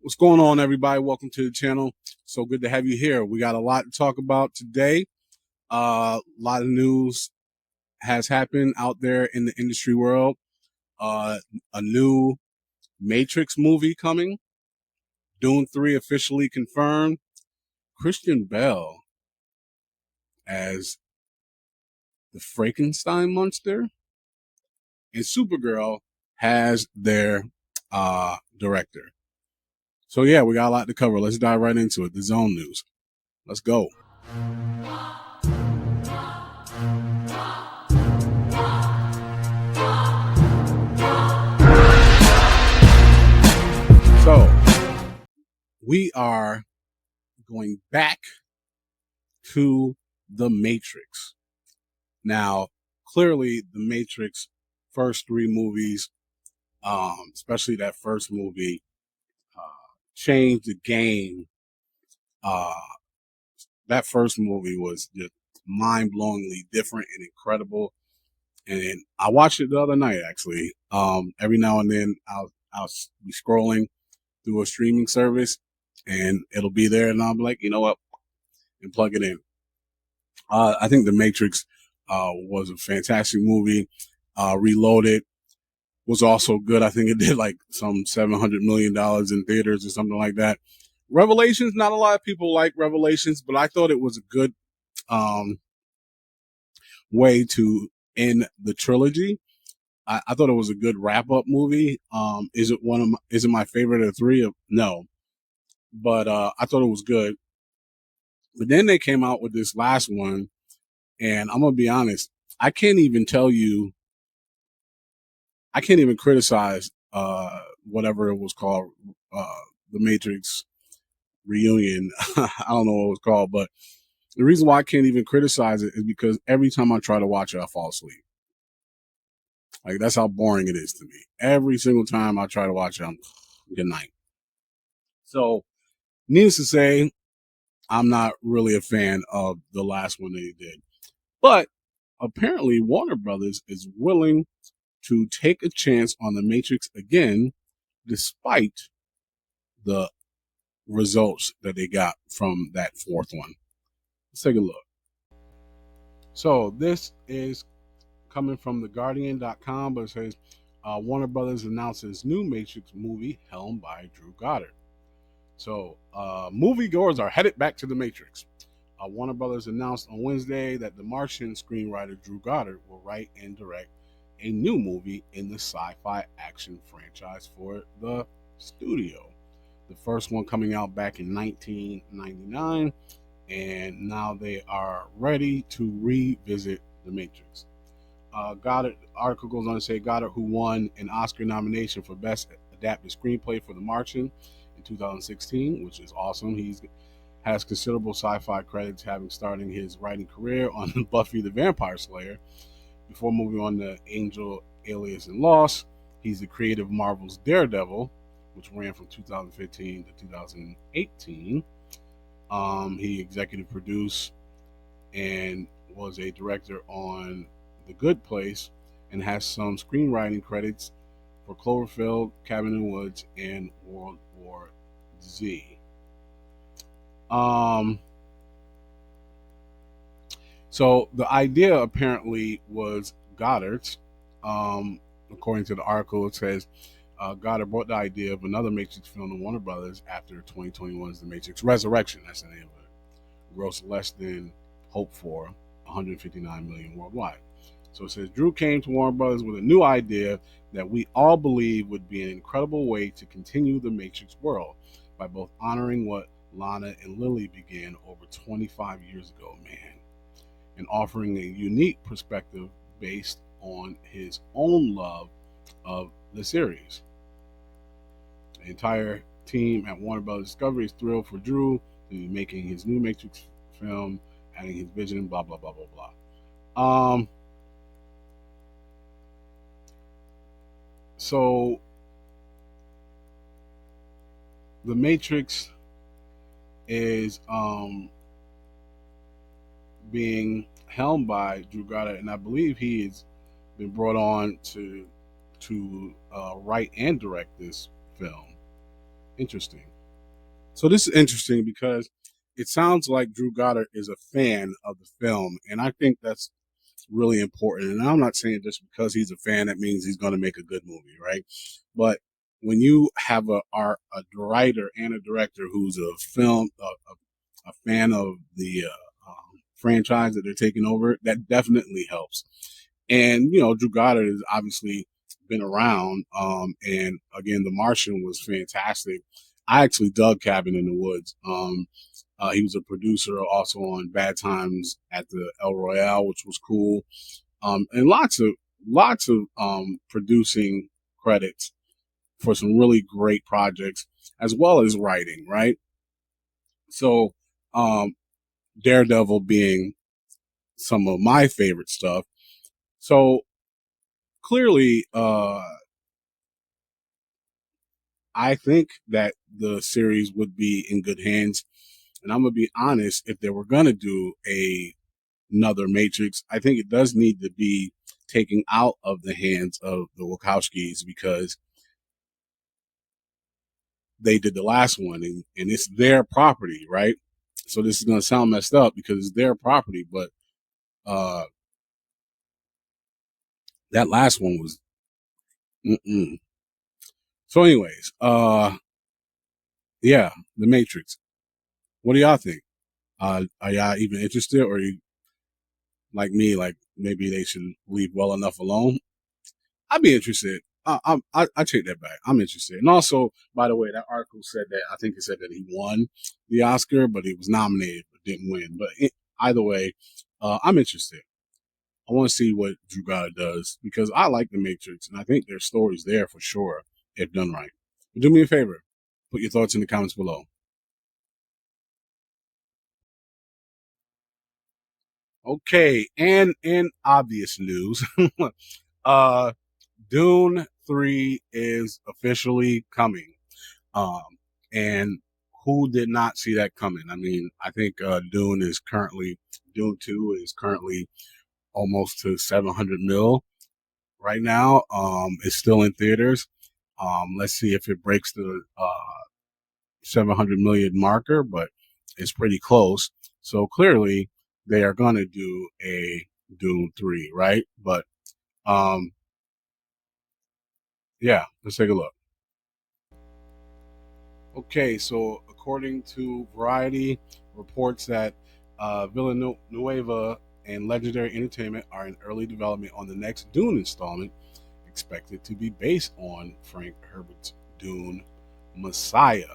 What's going on, everybody? Welcome to the channel. So good to have you here. We got a lot to talk about today. A lot of news has happened out there in the industry world. Uh, a new Matrix movie coming. Dune 3 officially confirmed. Christian Bale as the Frankenstein monster. And Supergirl has their director. So yeah, we got a lot to cover. Let's dive right into it. The Zone News. Let's go. So we are going back to the Matrix. Now, clearly, the Matrix first three movies, especially that first movie, changed the game. Uh, that first movie was just mind-blowingly different and incredible. And I watched it the other night, actually. Every now and then, I'll be scrolling through a streaming service, and it'll be there, and I'll be like, you know what, and plug it in. I think The Matrix was a fantastic movie. Reloaded was also good. I think it did like some $700 million in theaters or something like that. Revelations, not a lot of people like Revelations, but I thought it was a good way to end the trilogy. I thought it was a good wrap up movie. Is it my favorite of the three? No, but I thought it was good. But then they came out with this last one, and I'm gonna be honest, I can't even tell you. I can't even criticize whatever it was called, the Matrix reunion. I don't know what it was called, but the reason why I can't even criticize it is because every time I try to watch it, I fall asleep. Like, that's how boring it is to me. Every single time I try to watch it, I'm good night. So, needless to say, I'm not really a fan of the last one that he did. But apparently, Warner Brothers is willing to take a chance on the Matrix again, despite the results that they got from that fourth one. Let's take a look. So this is coming from theguardian.com, but it says Warner Brothers announces new Matrix movie helmed by Drew Goddard. So moviegoers are headed back to the Matrix. Warner Brothers announced on Wednesday that The Martian screenwriter Drew Goddard will write and direct a new movie in the sci-fi action franchise for the studio. The first one coming out back in 1999, and now they are ready to revisit The Matrix. Goddard article goes on to say Goddard, who won an Oscar nomination for Best Adapted Screenplay for The Martian in 2016, which is awesome. He's has considerable sci-fi credits, having started his writing career on Buffy the Vampire Slayer before moving on to Angel, Alias, and Lost. He's the creator of Marvel's Daredevil, which ran from 2015 to 2018. He executive produced and was a director on The Good Place, and has some screenwriting credits for Cloverfield, Cabin in the Woods, and World War Z. So the idea apparently was Goddard's. According to the article, it says Goddard brought the idea of another Matrix film to Warner Brothers after 2021's The Matrix Resurrection. That's the name of it. Grossed less than hoped for, 159 million worldwide. So it says Drew came to Warner Brothers with a new idea that we all believe would be an incredible way to continue the Matrix world by both honoring what Lana and Lily began over 25 years ago, man, and offering a unique perspective based on his own love of the series. The entire team at Warner Brothers Discovery is thrilled for Drew to be making his new Matrix film, adding his vision, blah, blah, blah, blah, blah. So the Matrix is being helmed by Drew Goddard, and I believe he has been brought on to write and direct this film. Interesting. So this is interesting because it sounds like Drew Goddard is a fan of the film, and I think that's really important. And I'm not saying just because he's a fan that means he's going to make a good movie, right? But when you have a writer and a director who's a fan of the franchise that they're taking over, that definitely helps. And Drew Goddard has obviously been around. And again, The Martian was fantastic. I actually dug Cabin in the Woods. He was a producer also on Bad Times at the El Royale, which was cool. And lots of producing credits for some really great projects, as well as writing. Right. So, um, Daredevil being some of my favorite stuff. So clearly, I think that the series would be in good hands. And I'm gonna be honest, if they were gonna do another Matrix, I think it does need to be taken out of the hands of the Wachowskis because they did the last one and it's their property, right? So this is gonna sound messed up because it's their property, but uh that last one was mm-mm. So anyways, yeah, the Matrix. What do y'all think? Are y'all even interested, or you like me, like maybe they should leave well enough alone? I'd be interested. I take that back. I'm interested. And also, by the way, that article said that I think it said that he won the Oscar, but he was nominated but didn't win. But either way, I'm interested. I want to see what Drew Goddard does because I like The Matrix, and I think there's stories there for sure if done right. But do me a favor, put your thoughts in the comments below. Okay, and in obvious news, uh, Dune 3 is officially coming. Um, and who did not see that coming? I mean, I think Dune 2 is currently almost to 700 mil right now. It's still in theaters. Let's see if it breaks the 700 million marker, but it's pretty close. So clearly they are going to do a Dune 3, right? But um, yeah, let's take a look. Okay, so according to Variety, reports that Villanueva and Legendary Entertainment are in early development on the next Dune installment, expected to be based on Frank Herbert's Dune Messiah.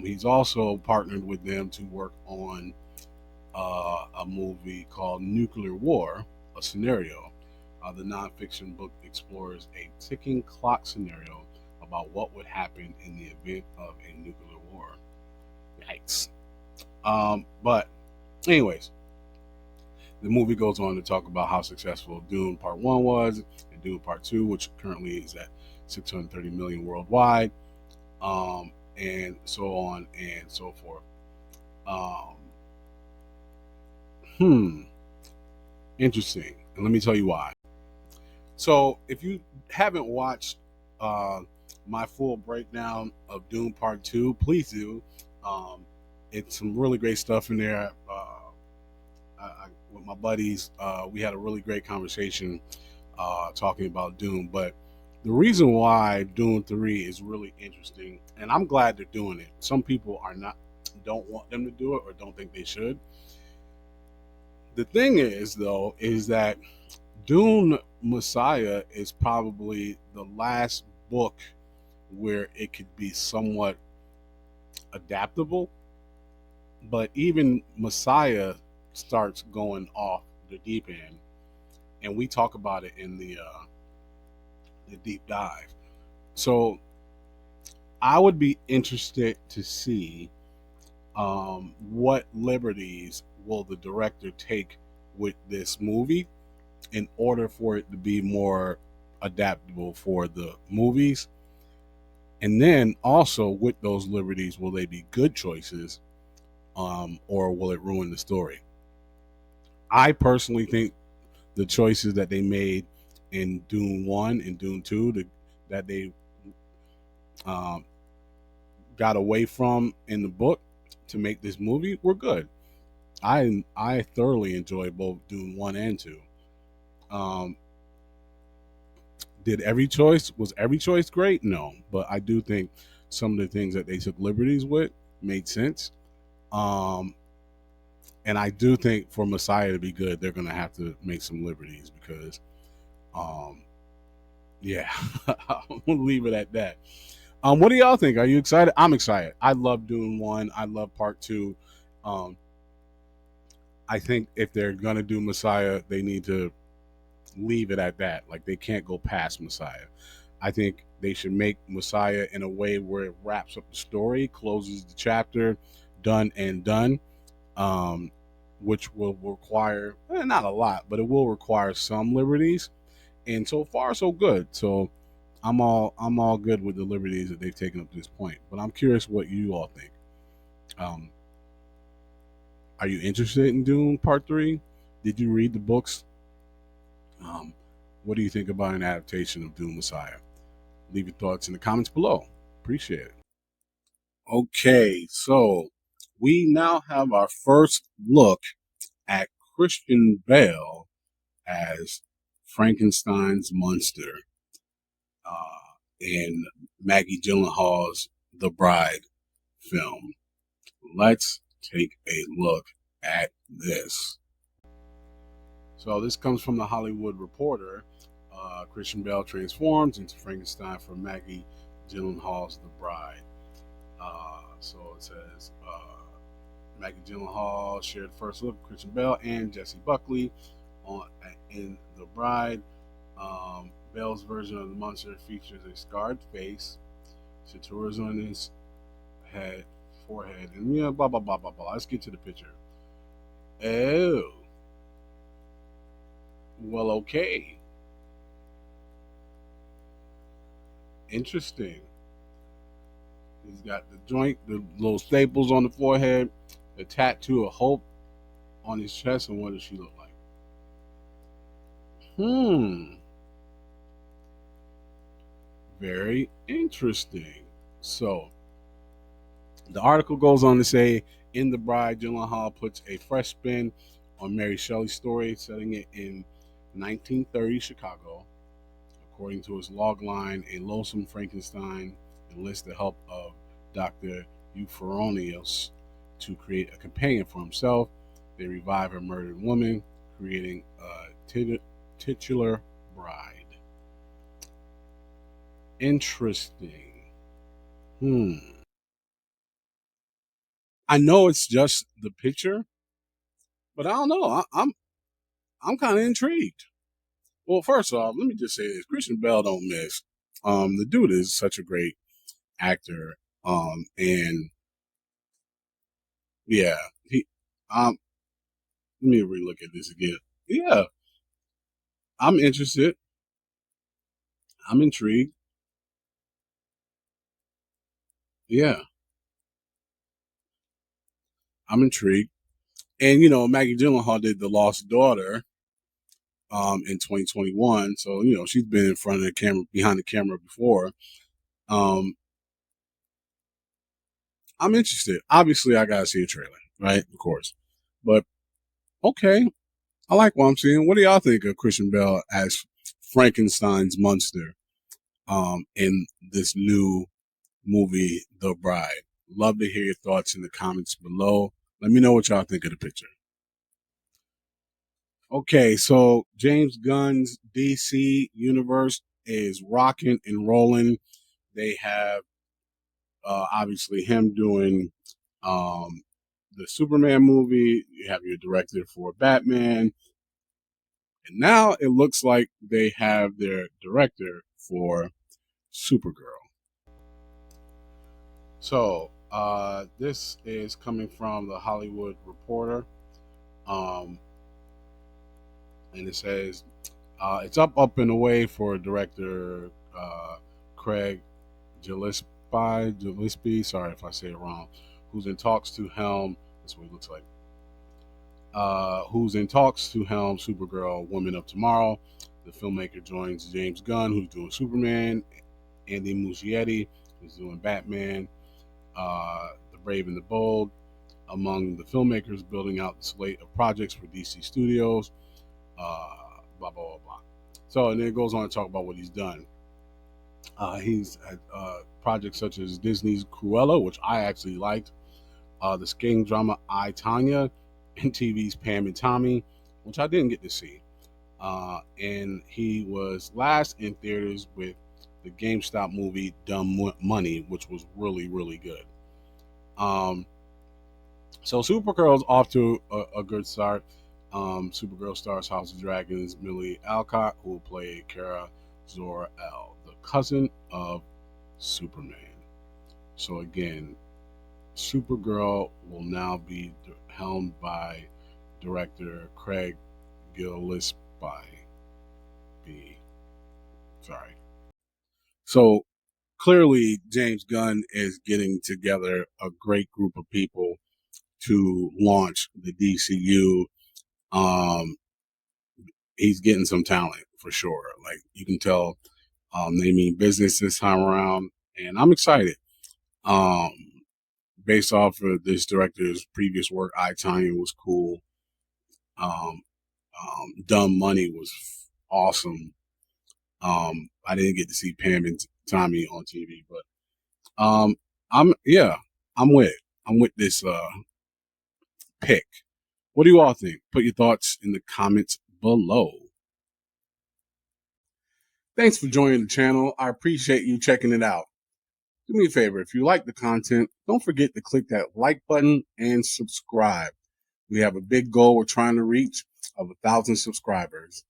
He's also partnered with them to work on a movie called Nuclear War, a scenario. The nonfiction book explores a ticking clock scenario about what would happen in the event of a nuclear war. Yikes. But, anyways, the movie goes on to talk about how successful Dune Part 1 was and Dune Part 2, which currently is at 630 million worldwide, and so on and so forth. Um, hmm, interesting. And let me tell you why. So, if you haven't watched uh, my full breakdown of Dune Part 2, please do. Um, it's some really great stuff in there. With my buddies, we had a really great conversation talking about Dune. But the reason why Dune 3 is really interesting, and I'm glad they're doing it. Some people don't want them to do it or don't think they should. The thing is, though, is that Dune Messiah is probably the last book where it could be somewhat adaptable. But even Messiah starts going off the deep end, and we talk about it in the deep dive. So I would be interested to see what liberties will the director take with this movie in order for it to be more adaptable for the movies. And then also with those liberties, will they be good choices or will it ruin the story? I personally think the choices that they made in Dune 1 and Dune 2 that they um, got away from in the book to make this movie were good. I thoroughly enjoyed both Dune 1 and 2. Um, did every choice great? No, but I do think some of the things that they took liberties with made sense. Um, and I do think for Messiah to be good, they're going to have to make some liberties because, um, yeah, I'm gonna leave it at that. What do y'all think? Are you excited? I'm excited. I love Dune 1. I love Part 2. Um, I think if they're gonna do Messiah, they need to leave it at that. Like they can't go past Messiah. I think they should make Messiah in a way where it wraps up the story, closes the chapter, done and done. Um, which will require not a lot, but it will require some liberties. And so far, so good. So I'm all good with the liberties that they've taken up to this point. But I'm curious what you all think. Um, are you interested in Dune Part Three? Did you read the books? Um, what do you think about an adaptation of Dune Messiah? Leave your thoughts in the comments below. Appreciate it. Okay, so we now have our first look at Christian Bale as Frankenstein's monster in Maggie Gyllenhaal's The Bride film. Let's take a look at this. So this comes from the Hollywood Reporter. Christian Bale transforms into Frankenstein for Maggie Gyllenhaal's The Bride. So it says Maggie Gyllenhaal shared first look with Christian Bale and Jesse Buckley on in The Bride. Bale's version of the monster features a scarred face, tattoos on his head, forehead, and blah blah blah blah blah. Let's get to the picture. Oh, well, okay, interesting. He's got the joint, the little staples on the forehead, the tattoo of hope on his chest, and what does she look like? Hmm, very interesting. So the article goes on to say, in The Bride, Gyllenhaal puts a fresh spin on Mary Shelley's story, setting it in 1930 Chicago. According to his logline, a loathsome Frankenstein enlists the help of Dr. Euphoronius to create a companion for himself. They revive a murdered woman, creating a titular bride. Interesting. Hmm. I know it's just the picture, but I don't know. I'm kind of intrigued. Well, first off, let me just say this: Christian Bell don't miss. The dude is such a great actor. And yeah, he. Let me relook at this again. Yeah, I'm interested. I'm intrigued. Yeah, I'm intrigued. And Maggie Gyllenhaal did The Lost Daughter in 2021, so she's been in front of the camera, behind the camera before. Um, I'm interested. Obviously, I gotta see a trailer, right? Of course, but okay, I like what I'm seeing. What do y'all think of Christian Bale as Frankenstein's monster in this new movie, The Bride? Love to hear your thoughts in the comments below. Let me know what y'all think of the picture. Okay, so James Gunn's DC universe is rocking and rolling. They have obviously him doing um, the Superman movie. You have your director for Batman. And now it looks like they have their director for Supergirl. So this is coming from the Hollywood Reporter. Um, and it says it's up and away for director Craig Gillespie. Sorry if I say it wrong. Who's in talks to helm? That's what it looks like. Who's in talks to helm Supergirl, Woman of Tomorrow. The filmmaker joins James Gunn, who's doing Superman, Andy Muschietti, who's doing Batman. The Brave and the Bold, among the filmmakers building out the slate of projects for DC Studios, blah, blah, blah, blah. So, and then it goes on to talk about what he's done. He's had projects such as Disney's Cruella, which I actually liked, the skating drama I, Tanya, and TV's Pam and Tommy, which I didn't get to see. And he was last in theaters with the GameStop movie Dumb Money, which was really, really good. So Supergirl's off to a good start. Supergirl stars House of Dragons Millie Alcott, who will play Kara Zor-El, the cousin of Superman. So again, Supergirl will now be helmed by director Craig Gillespie. Sorry. So clearly, James Gunn is getting together a great group of people to launch the DCU. He's getting some talent for sure. Like you can tell, they mean business this time around, and I'm excited. Based off of this director's previous work, I, Tanya was cool. Dumb Money was awesome. I didn't get to see Pam and Tommy on TV, but I'm with this pick. What do you all think? Put your thoughts in the comments below. Thanks for joining the channel. I appreciate you checking it out. Do me a favor, if you like the content, don't forget to click that like button and subscribe. We have a big goal we're trying to reach of 1,000 subscribers,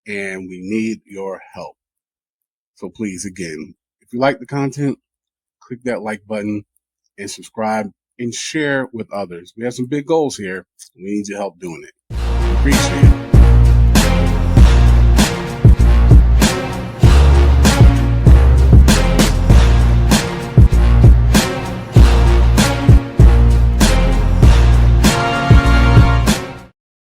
and we need your help. So please, again, if you like the content, click that like button and subscribe and share with others. We have some big goals here. We need your help doing it. Appreciate it.